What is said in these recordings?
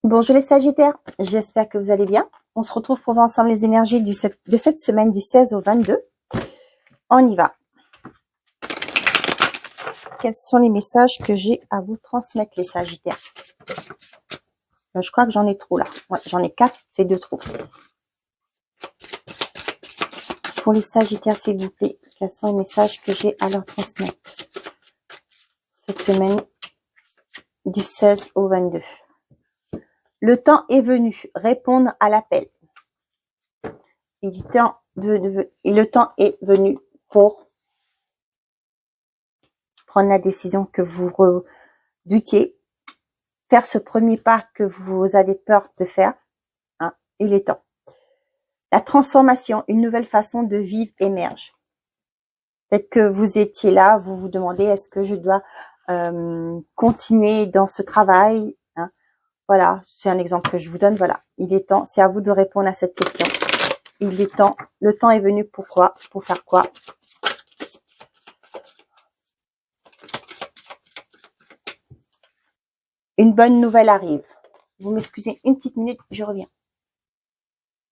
Bonjour les Sagittaires, j'espère que vous allez bien. On se retrouve pour voir ensemble les énergies de cette semaine du 16 au 22. On y va. Quels sont les messages que j'ai à vous transmettre les Sagittaires? Je crois que j'en ai trop là. Ouais, j'en ai 4, c'est 2 trop. Pour les Sagittaires, s'il vous plaît, quels sont les messages que j'ai à leur transmettre cette semaine du 16 au 22? Le temps est venu, répondre à l'appel. Le temps est venu pour prendre la décision que vous redoutiez, faire ce premier pas que vous avez peur de faire. Hein, il est temps. La transformation, une nouvelle façon de vivre émerge. Peut-être que vous étiez là, vous vous demandez est-ce que je dois continuer dans ce travail, hein? Voilà, c'est un exemple que je vous donne. Voilà, il est temps, c'est à vous de répondre à cette question. Il est temps, le temps est venu pour quoi? Pour faire quoi? Une bonne nouvelle arrive. Vous m'excusez une petite minute, je reviens.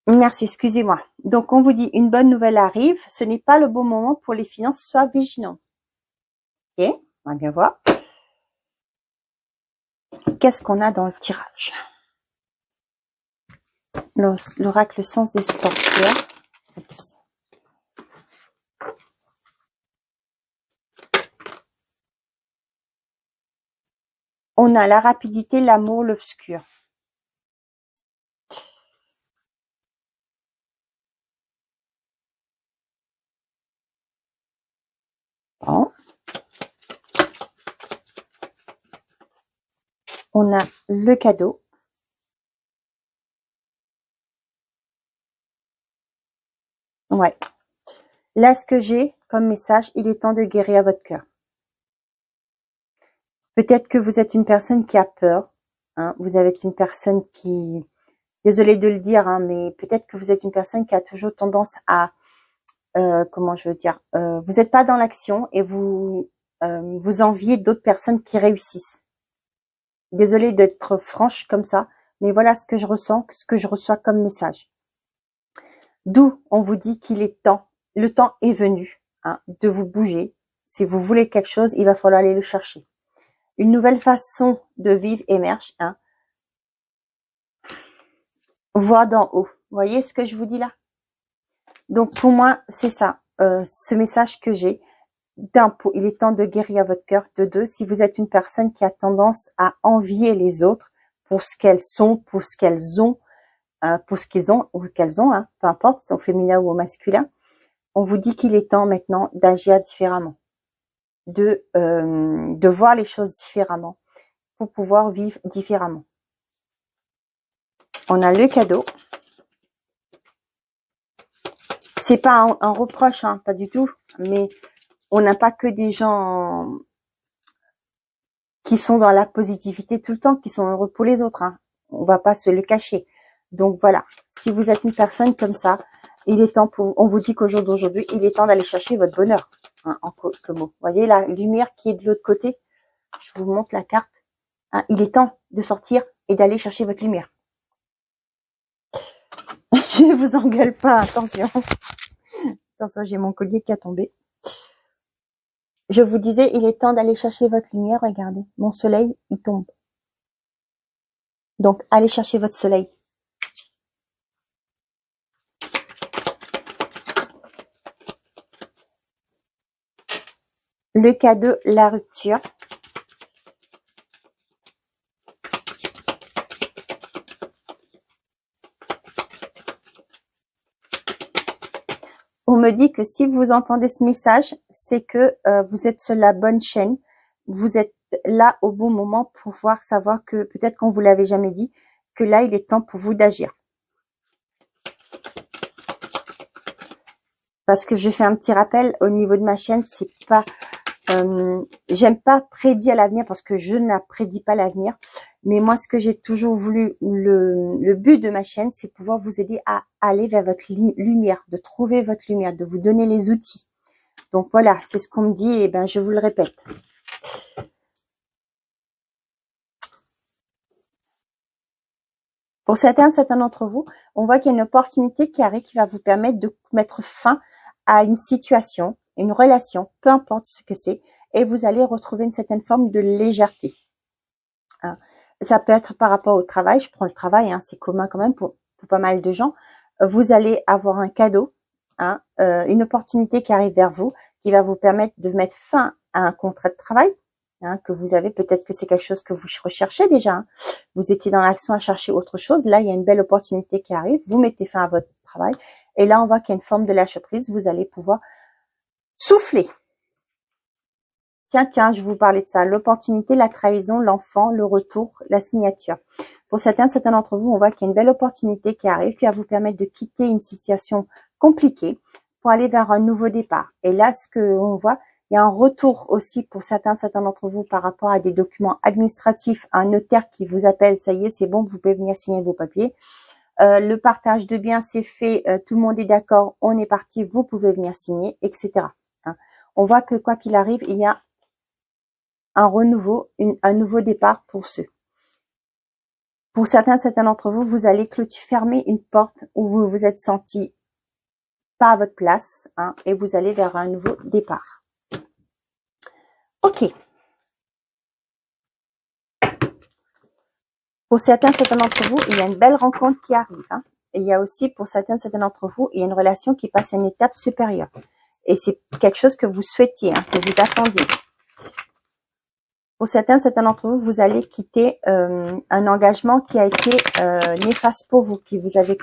Merci, excusez-moi. Donc, on vous dit, une bonne nouvelle arrive. Ce n'est pas le bon moment pour les finances, sois vigilant. Ok, on va bien voir. Qu'est-ce qu'on a dans le tirage? L'oracle sens des sorcières. Oups. On a la rapidité, l'amour, l'obscur. Bon. On a le cadeau. Ouais. Là, ce que j'ai comme message, il est temps de guérir votre cœur. Peut-être que vous êtes une personne qui a peur. Hein, vous êtes une personne qui... Désolée de le dire, hein, mais peut-être que vous êtes une personne qui a toujours tendance à... comment je veux dire, vous n'êtes pas dans l'action et vous enviez d'autres personnes qui réussissent. Désolée d'être franche comme ça, mais voilà ce que je ressens, ce que je reçois comme message. D'où on vous dit qu'il est temps, le temps est venu, hein, de vous bouger. Si vous voulez quelque chose, il va falloir aller le chercher. Une nouvelle façon de vivre émerge, hein. Voir d'en haut. Vous voyez ce que je vous dis là? Donc pour moi, c'est ça, ce message que j'ai. D'un, il est temps de guérir votre cœur. De deux, si vous êtes une personne qui a tendance à envier les autres pour ce qu'elles sont, pour ce qu'elles ont, pour ce qu'ils ont ou qu'elles ont, hein, peu importe, c'est au féminin ou au masculin, on vous dit qu'il est temps maintenant d'agir différemment, de voir les choses différemment pour pouvoir vivre différemment. On a le cadeau. C'est pas un reproche, hein, pas du tout, mais on n'a pas que des gens qui sont dans la positivité tout le temps, qui sont heureux pour les autres, hein. On va pas se le cacher. Donc voilà, si vous êtes une personne comme ça, il est temps pour, on vous dit qu'au jour d'aujourd'hui, il est temps d'aller chercher votre bonheur, hein, en quelques mots. Vous voyez la lumière qui est de l'autre côté? Je vous montre la carte. Hein, il est temps de sortir et d'aller chercher votre lumière. Je ne vous engueule pas, attention. Attention, j'ai mon collier qui a tombé. Je vous disais, il est temps d'aller chercher votre lumière. Regardez, mon soleil, il tombe. Donc, allez chercher votre soleil. Le cadeau, la rupture. On me dit que si vous entendez ce message, c'est que vous êtes sur la bonne chaîne. Vous êtes là au bon moment pour pouvoir savoir que, peut-être qu'on vous l'avait jamais dit, que là, il est temps pour vous d'agir. Parce que je fais un petit rappel, au niveau de ma chaîne, c'est pas... j'aime pas prédire l'avenir parce que je ne prédis pas l'avenir. Mais moi, ce que j'ai toujours voulu, le but de ma chaîne, c'est pouvoir vous aider à aller vers votre lumière, de trouver votre lumière, de vous donner les outils. Donc voilà, c'est ce qu'on me dit et ben je vous le répète. Pour certains d'entre vous, on voit qu'il y a une opportunité qui arrive qui va vous permettre de mettre fin à une situation, une relation, peu importe ce que c'est, et vous allez retrouver une certaine forme de légèreté. Hein. Ça peut être par rapport au travail, je prends le travail, hein, c'est commun quand même pour pas mal de gens. Vous allez avoir un cadeau, hein, une opportunité qui arrive vers vous, qui va vous permettre de mettre fin à un contrat de travail, hein, que vous avez. Peut-être que c'est quelque chose que vous recherchez déjà. Hein. Vous étiez dans l'action à chercher autre chose. Là, il y a une belle opportunité qui arrive. Vous mettez fin à votre travail. Et là, on voit qu'il y a une forme de lâcher prise. Vous allez pouvoir souffler. Tiens, je vous parlais de ça. L'opportunité, la trahison, l'enfant, le retour, la signature. Pour certains d'entre vous, on voit qu'il y a une belle opportunité qui arrive, qui va vous permettre de quitter une situation compliquée pour aller vers un nouveau départ. Et là, ce qu'on voit, il y a un retour aussi pour certains d'entre vous par rapport à des documents administratifs, un notaire qui vous appelle, ça y est, c'est bon, vous pouvez venir signer vos papiers. Le partage de biens, c'est fait, tout le monde est d'accord, on est parti, vous pouvez venir signer, etc. Hein. On voit que quoi qu'il arrive, il y a un renouveau, un nouveau départ pour ceux. Pour certains d'entre vous, vous allez fermer une porte où vous vous êtes senti pas à votre place, hein, et vous allez vers un nouveau départ. Ok. Pour certains d'entre vous, il y a une belle rencontre qui arrive. Hein, et il y a aussi, pour certains d'entre vous, il y a une relation qui passe à une étape supérieure. Et c'est quelque chose que vous souhaitiez, hein, que vous attendiez. Pour certains d'entre vous, vous allez quitter un engagement qui a été néfaste pour vous, qui vous avait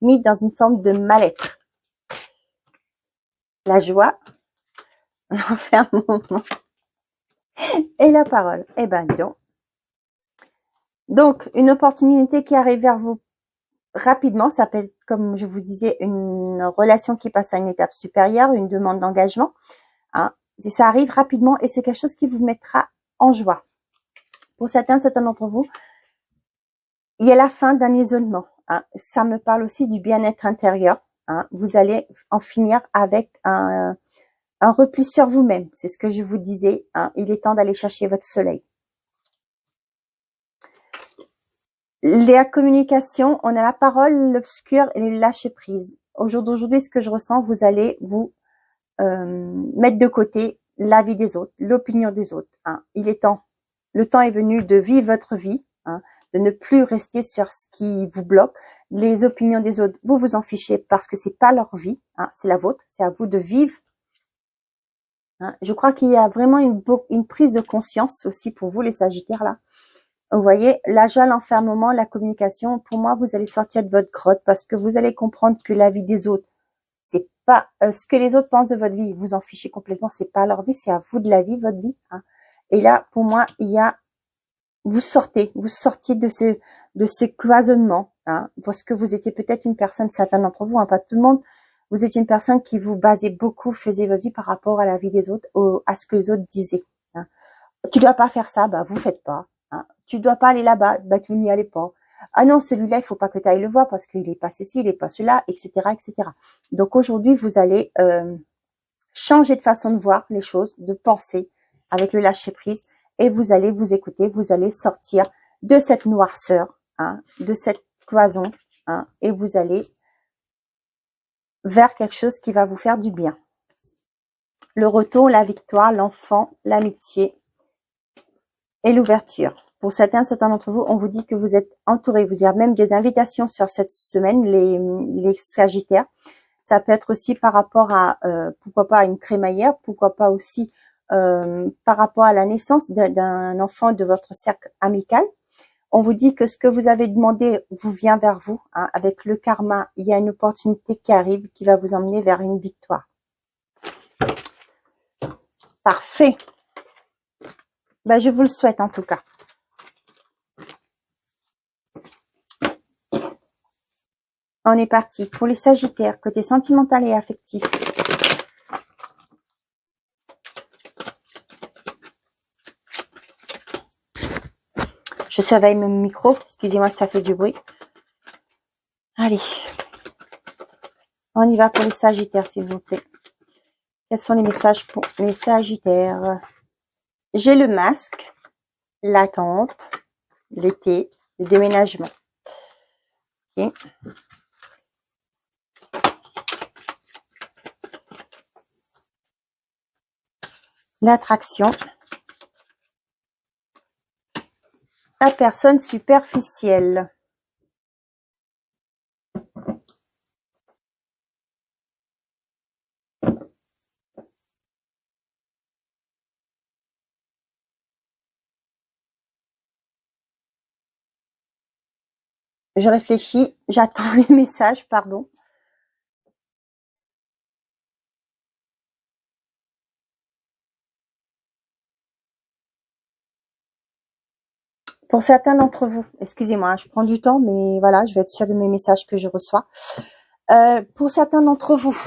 mis dans une forme de mal-être. La joie, l'enfermement et la parole. Eh ben, disons. Donc, une opportunité qui arrive vers vous rapidement, ça peut être, comme je vous disais, une relation qui passe à une étape supérieure, une demande d'engagement. Hein. Ça arrive rapidement et c'est quelque chose qui vous mettra en joie. Pour certains d'entre vous, il y a la fin d'un isolement. Hein. Ça me parle aussi du bien-être intérieur. Hein. Vous allez en finir avec un repli sur vous-même. C'est ce que je vous disais. Hein. Il est temps d'aller chercher votre soleil. La communication, on a la parole, l'obscur et le lâcher prise. Aujourd'hui, ce que je ressens, vous allez vous mettre de côté l'avis des autres, l'opinion des autres. Hein. Il est temps. Le temps est venu de vivre votre vie, hein, de ne plus rester sur ce qui vous bloque. Les opinions des autres, vous vous en fichez parce que c'est pas leur vie, hein, c'est la vôtre. C'est à vous de vivre. Hein. Je crois qu'il y a vraiment une prise de conscience aussi pour vous, les Sagittaires là. Vous voyez, la joie, l'enfermement, la communication, pour moi, vous allez sortir de votre grotte parce que vous allez comprendre que la vie des autres, c'est pas ce que les autres pensent de votre vie, vous en fichez complètement, c'est pas leur vie, c'est à vous de la vivre, votre vie. Hein. Et là, pour moi, il y a, vous sortiez de ce cloisonnement, hein, parce que vous étiez peut-être une personne, certains d'entre vous, hein, pas tout le monde, vous étiez une personne qui vous basait beaucoup, faisait votre vie par rapport à la vie des autres, à ce que les autres disaient. Hein. Tu dois pas faire ça, bah vous faites pas. Hein. Tu dois pas aller là-bas, bah tu n'y allais pas. Ah non, celui-là, il faut pas que tu ailles le voir parce qu'il est pas ceci, il est pas cela, etc., etc. Donc aujourd'hui, vous allez changer de façon de voir les choses, de penser avec le lâcher prise, et vous allez vous écouter, vous allez sortir de cette noirceur, hein, de cette cloison, hein, et vous allez vers quelque chose qui va vous faire du bien. Le retour, la victoire, l'enfant, l'amitié et l'ouverture. Pour certains d'entre vous, on vous dit que vous êtes entourés. Vous avez même des invitations sur cette semaine, les Sagittaires. Ça peut être aussi par rapport à, pourquoi pas, une crémaillère, pourquoi pas aussi par rapport à la naissance d'un enfant de votre cercle amical. On vous dit que ce que vous avez demandé vous vient vers vous. Hein. Avec le karma, il y a une opportunité qui arrive qui va vous emmener vers une victoire. Parfait. Ben, je vous le souhaite en tout cas. On est parti. Pour les Sagittaires, côté sentimental et affectif. Je surveille mon micro. Excusez-moi si ça fait du bruit. Allez. On y va pour les Sagittaires, s'il vous plaît. Quels sont les messages pour les Sagittaires? J'ai le masque, l'attente, l'été, le déménagement. Ok. L'attraction. La personne superficielle. Je réfléchis, j'attends les messages, pardon. Pour certains d'entre vous, excusez-moi, je prends du temps, mais voilà, je vais être sûre de mes messages que je reçois. Pour certains d'entre vous,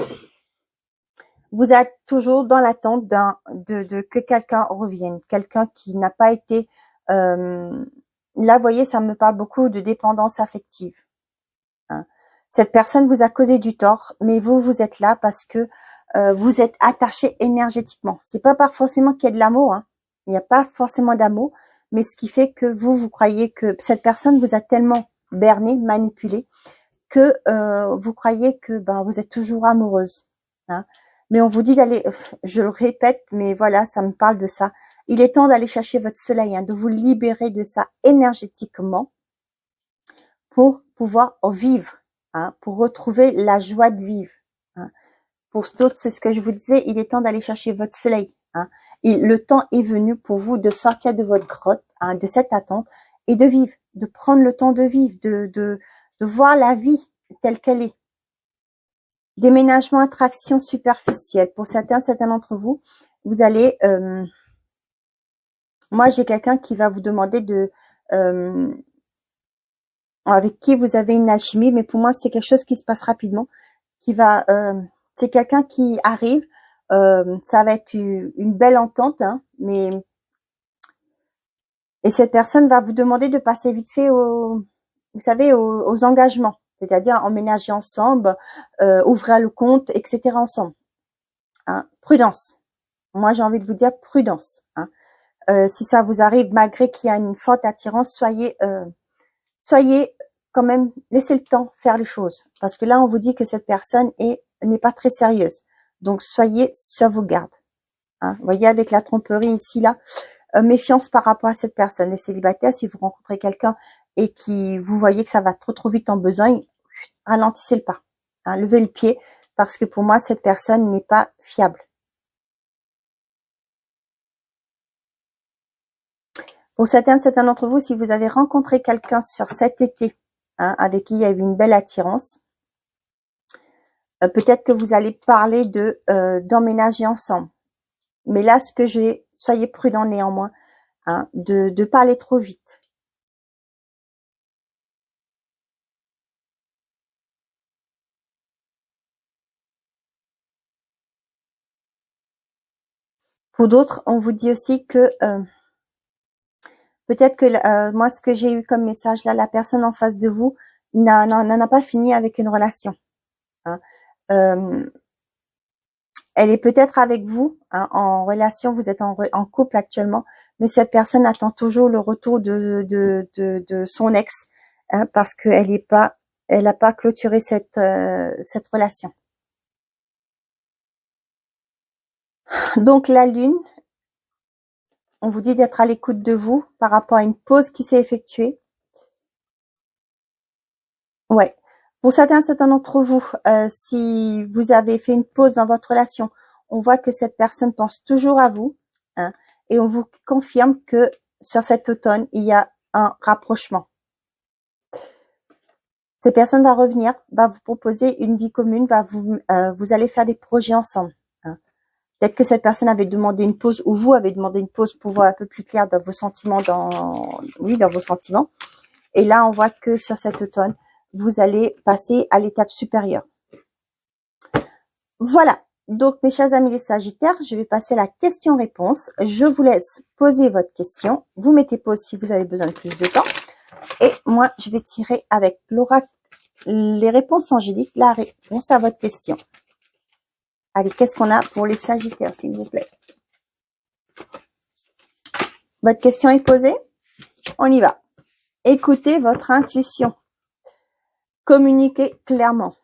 vous êtes toujours dans l'attente de que quelqu'un revienne, quelqu'un qui n'a pas été... là, vous voyez, ça me parle beaucoup de dépendance affective. Hein. Cette personne vous a causé du tort, mais vous êtes là parce que vous êtes attaché énergétiquement. C'est pas forcément qu'il y ait de l'amour, hein. Il n'y a pas forcément d'amour, mais ce qui fait que vous croyez que cette personne vous a tellement berné, manipulé, que vous croyez que vous êtes toujours amoureuse. Hein. Mais on vous dit d'aller, je le répète, mais voilà, ça me parle de ça. Il est temps d'aller chercher votre soleil, hein, de vous libérer de ça énergétiquement pour pouvoir vivre, hein, pour retrouver la joie de vivre. Hein. Pour d'autres, c'est ce que je vous disais, il est temps d'aller chercher votre soleil. Hein. Et le temps est venu pour vous de sortir de votre grotte, hein, de cette attente, et de vivre, de prendre le temps de vivre, de voir la vie telle qu'elle est. Déménagement, attraction superficielle. Pour certains d'entre vous, vous allez... moi, j'ai quelqu'un qui va vous demander de... avec qui vous avez une alchimie, mais pour moi, c'est quelque chose qui se passe rapidement. Qui va... c'est quelqu'un qui arrive. Ça va être une belle entente, hein, mais... Et cette personne va vous demander de passer vite fait vous savez, aux engagements. C'est-à-dire emménager ensemble, ouvrir le compte, etc. ensemble. Hein. Prudence. Moi, j'ai envie de vous dire prudence. Hein. Si ça vous arrive, malgré qu'il y a une forte attirance, soyez quand même, laissez le temps faire les choses. Parce que là, on vous dit que cette personne n'est pas très sérieuse. Donc, soyez sur vos gardes. Hein. Vous voyez, avec la tromperie ici, là, méfiance par rapport à cette personne. Les célibataires, si vous rencontrez quelqu'un et qui vous voyez que ça va trop vite en besogne, ralentissez le pas. Hein, levez le pied, parce que pour moi, cette personne n'est pas fiable. Pour certains d'entre vous, si vous avez rencontré quelqu'un sur cet été, hein, avec qui il y a eu une belle attirance, peut-être que vous allez parler d'emménager ensemble. Mais là, soyez prudent néanmoins, hein, de pas aller trop vite. Pour d'autres, on vous dit aussi que peut-être que moi, ce que j'ai eu comme message là, la personne en face de vous n'en a pas fini avec une relation. Hein. Elle est peut-être avec vous, hein, en relation, vous êtes en couple actuellement, mais cette personne attend toujours le retour de son ex, hein, parce qu'elle n'a pas clôturé cette relation. Donc la lune, on vous dit d'être à l'écoute de vous par rapport à une pause qui s'est effectuée. Ouais. Pour certains d'entre vous, si vous avez fait une pause dans votre relation, on voit que cette personne pense toujours à vous, hein, et on vous confirme que sur cet automne, il y a un rapprochement. Cette personne va revenir, va vous proposer une vie commune, vous allez faire des projets ensemble. Hein. Peut-être que cette personne avait demandé une pause, ou vous avez demandé une pause pour voir un peu plus clair dans vos sentiments, dans vos sentiments. Et là, on voit que sur cet automne, vous allez passer à l'étape supérieure. Voilà. Donc, mes chers amis les Sagittaires, je vais passer à la question-réponse. Je vous laisse poser votre question. Vous mettez pause si vous avez besoin de plus de temps. Et moi, je vais tirer avec l'oracle les réponses angéliques, la réponse à votre question. Allez, qu'est-ce qu'on a pour les Sagittaires, s'il vous plaît? Votre question est posée? On y va. Écoutez votre intuition. communiquez clairement.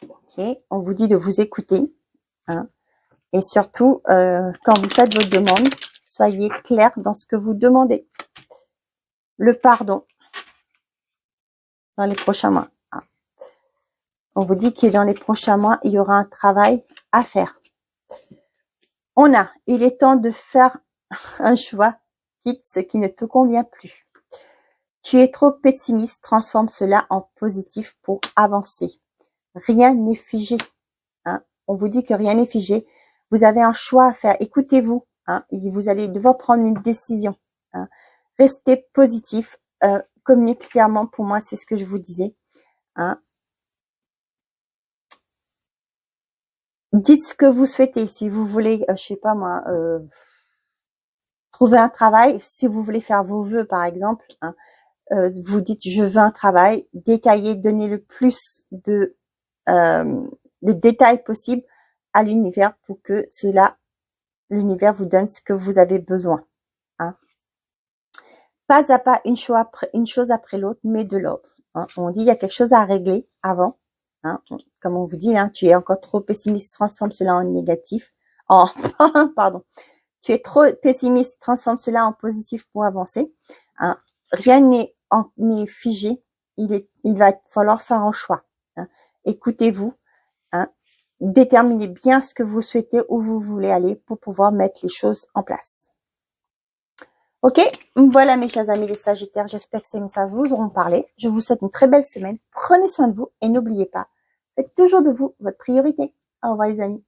Ok, on vous dit de vous écouter, hein, et surtout, quand vous faites votre demande, soyez clair dans ce que vous demandez. Le pardon dans les prochains mois. Hein. On vous dit que dans les prochains mois, il y aura un travail à faire. Il est temps de faire un choix, quitte ce qui ne te convient plus. Tu es trop pessimiste, transforme cela en positif pour avancer. Rien n'est figé. Hein. On vous dit que rien n'est figé. Vous avez un choix à faire. Écoutez-vous. Hein. Vous allez devoir prendre une décision. Hein. Restez positif. Communiquez clairement. Pour moi, c'est ce que je vous disais. Hein. Dites ce que vous souhaitez. Si vous voulez, je sais pas moi, trouver un travail. Si vous voulez faire vos vœux, par exemple, hein, vous dites je veux un travail. Détaillez, donnez le plus de détails possible à l'univers pour que l'univers vous donne ce que vous avez besoin. Hein. Pas à pas, une chose après l'autre, mais de l'autre. Hein. On dit il y a quelque chose à régler avant. Hein. Comme on vous dit, hein, tu es encore trop pessimiste, transforme cela en négatif. Pardon. Tu es trop pessimiste, transforme cela en positif pour avancer. Hein. Rien n'est figé. Il va falloir faire un choix. Hein. Écoutez-vous. Hein. Déterminez bien ce que vous souhaitez, où vous voulez aller pour pouvoir mettre les choses en place. Ok, voilà mes chers amis les Sagittaires, j'espère que ces messages vous auront parlé. Je vous souhaite une très belle semaine, prenez soin de vous et n'oubliez pas, faites toujours de vous votre priorité. Au revoir les amis.